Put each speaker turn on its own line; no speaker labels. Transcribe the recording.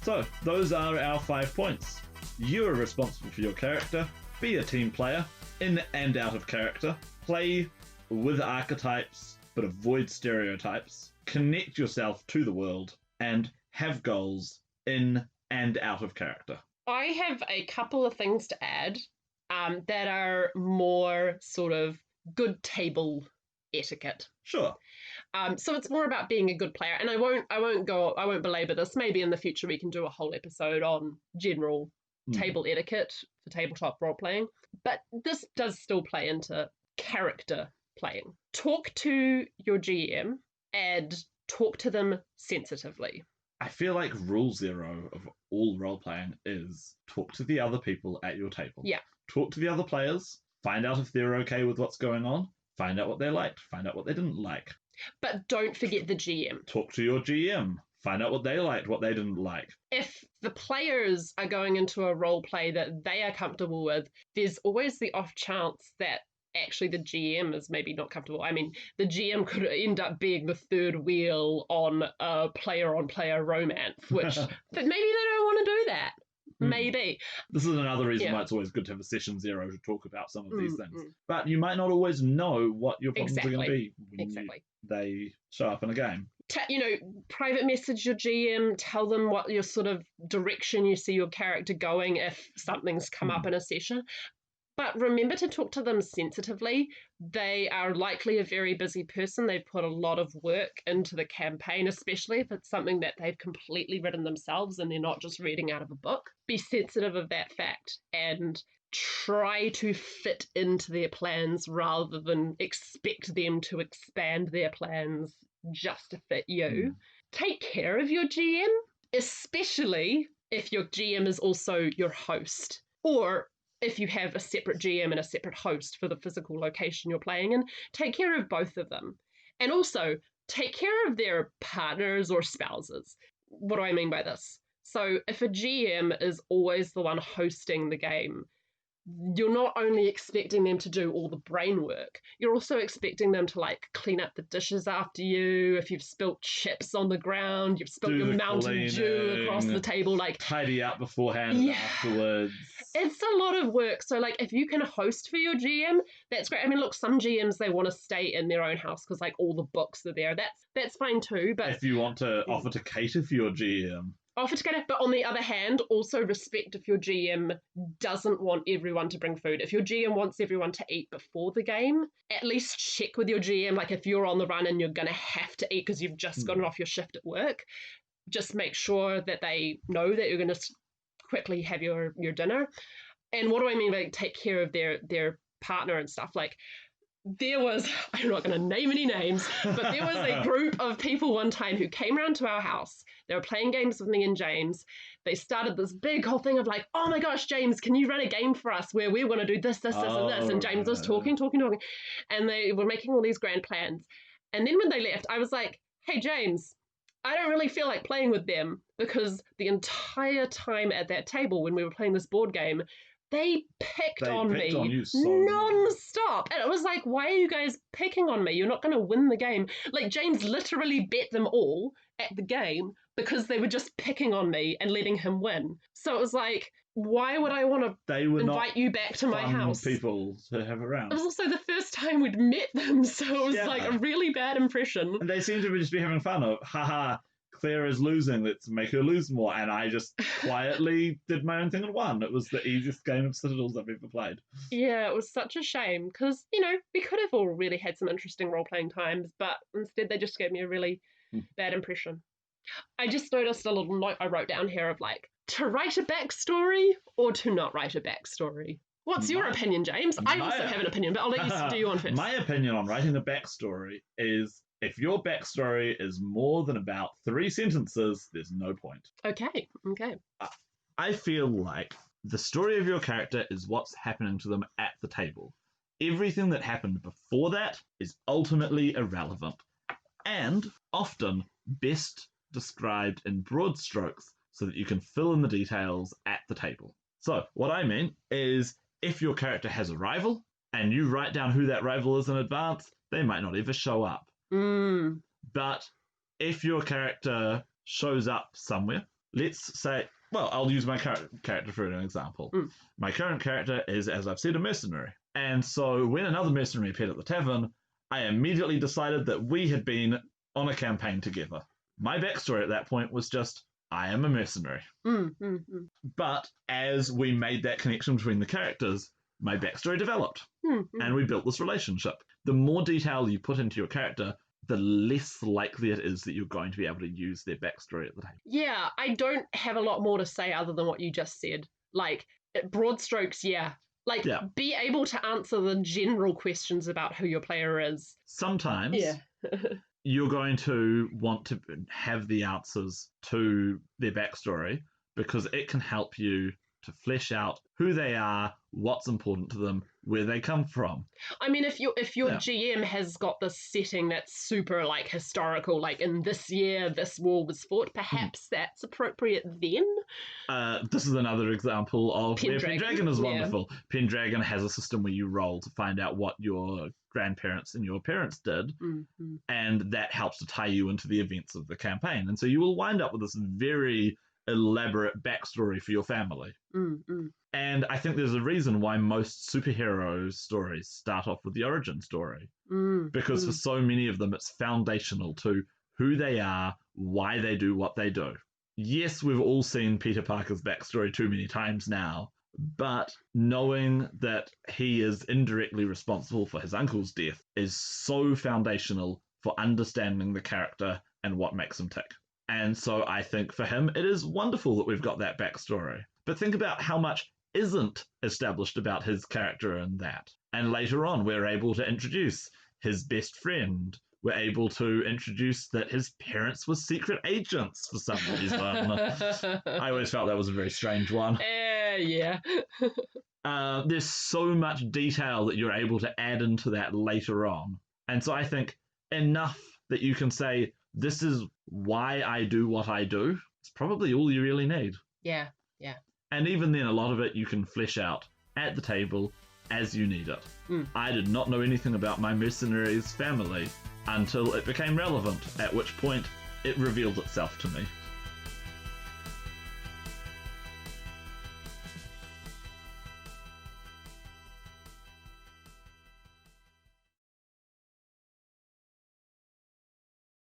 So, those are our 5 points. You are responsible for your character, be a team player, in and out of character, play with archetypes but avoid stereotypes, connect yourself to the world, and have goals in and out of character.
I have a couple of things to add that are more sort of good table etiquette.
Sure.
So it's more about being a good player, and I won't belabor this. Maybe in the future we can do a whole episode on general table etiquette for tabletop role playing. But this does still play into character playing. Talk to your GM and talk to them sensitively.
I feel like rule 0 of all role playing is talk to the other people at your table.
Yeah.
Talk to the other players, find out if they're okay with what's going on, find out what they liked, find out what they didn't like.
But don't forget the GM.
Talk to your GM, find out what they liked, what they didn't like.
If the players are going into a role play that they are comfortable with, there's always the off chance that actually the GM is maybe not comfortable. I mean, the GM could end up being the third wheel on a player-on-player romance, which but maybe they don't want to do that. Maybe.
This is another reason why it's always good to have a session 0 to talk about some of these things. But you might not always know what your problems are going to be when they show up in a game.
Private message your GM, tell them what your sort of direction you see your character going if something's come up in a session. But remember to talk to them sensitively. They are likely a very busy person. They've put a lot of work into the campaign, especially if it's something that they've completely written themselves and they're not just reading out of a book. Be sensitive of that fact and try to fit into their plans rather than expect them to expand their plans just to fit you. Take care of your GM, especially if your GM is also your host, or if you have a separate GM and a separate host for the physical location you're playing in. Take care of both of them. And also, take care of their partners or spouses. What do I mean by this? So if a GM is always the one hosting the game, you're not only expecting them to do all the brain work, you're also expecting them to like clean up the dishes after you. If you've spilt chips on the ground, you've spilt your Mountain Dew across the table, like
tidy up beforehand and afterwards.
It's a lot of work. So like if you can host for your GM, that's great. I mean, look, some GMs, they want to stay in their own house because like all the books are there. That's fine too. But
if you want to offer to cater for your GM,
but on the other hand, also respect if your GM doesn't want everyone to bring food. If your GM wants everyone to eat before the game, at least check with your GM. Like if you're on the run and you're going to have to eat because you've just gotten off your shift at work, just make sure that they know that you're going to quickly have your dinner. And what do I mean by take care of their partner and stuff? Like there was, I'm not going to name any names, but there was a group of people one time who came around to our house. They were playing games with me and James. They started this big whole thing of like, oh my gosh, James, can you run a game for us where we're going to do this, and this? And James was talking. And they were making all these grand plans. And then when they left, I was like, hey, James, I don't really feel like playing with them because the entire time at that table when we were playing this board game, they picked on me non-stop. And it was like, why are you guys picking on me? You're not going to win the game. Like, James literally bet them all at the game because they were just picking on me and letting him win. So it was like, why would I want to invite you back to my house?
People to have around.
It was also the first time we'd met them, so it was like a really bad impression.
And they seem to just be having fun of, haha, Claire is losing, let's make her lose more. And I just quietly did my own thing and won. It was the easiest game of Citadels I've ever played.
Yeah, it was such a shame because, we could have all really had some interesting role-playing times, but instead they just gave me a really bad impression. I just noticed a little note I wrote down here of like, to write a backstory or to not write a backstory. What's your opinion, James? I also have an opinion, but I'll let you do your one first.
My opinion on writing a backstory is if your backstory is more than about 3 sentences, there's no point.
Okay.
I feel like the story of your character is what's happening to them at the table. Everything that happened before that is ultimately irrelevant and often best described in broad strokes so that you can fill in the details at the table. So what I mean is if your character has a rival and you write down who that rival is in advance, they might not ever show up. But if your character shows up somewhere let's say, well, I'll use my current character for an example. My current character is, as I've said, a mercenary. And so when another mercenary appeared at the tavern, I immediately decided that we had been on a campaign together. My backstory at that point was just, I am a mercenary. But as we made that connection between the characters, my backstory developed. And we built this relationship. The more detail you put into your character, the less likely it is that you're going to be able to use their backstory at the table.
Yeah, I don't have a lot more to say other than what you just said. Like, broad strokes, yeah. Like, be able to answer the general questions about who your player is.
Sometimes you're going to want to have the answers to their backstory because it can help you to flesh out who they are, what's important to them, where they come from.
I mean, if your GM has got this setting that's super like historical, like in this year this war was fought, perhaps that's appropriate then.
This is another example of Pendragon is wonderful. Pendragon has a system where you roll to find out what your grandparents and your parents did, and that helps to tie you into the events of the campaign. And so you will wind up with this very elaborate backstory for your family. And I think there's a reason why most superhero stories start off with the origin story. Because for so many of them, it's foundational to who they are, why they do what they do. Yes, we've all seen Peter Parker's backstory too many times now, but knowing that he is indirectly responsible for his uncle's death is so foundational for understanding the character and what makes him tick. And so I think for him, it is wonderful that we've got that backstory. But think about how much isn't established about his character in that. And later on, we're able to introduce his best friend. We're able to introduce that his parents were secret agents for some reason. I always felt that was a very strange one. There's so much detail that you're able to add into that later on. And so I think enough that you can say, this is why I do what I do. It's probably all you really need.
Yeah.
And even then, a lot of it you can flesh out at the table as you need it. I did not know anything about my mercenaries' family until it became relevant, at which point it revealed itself to me.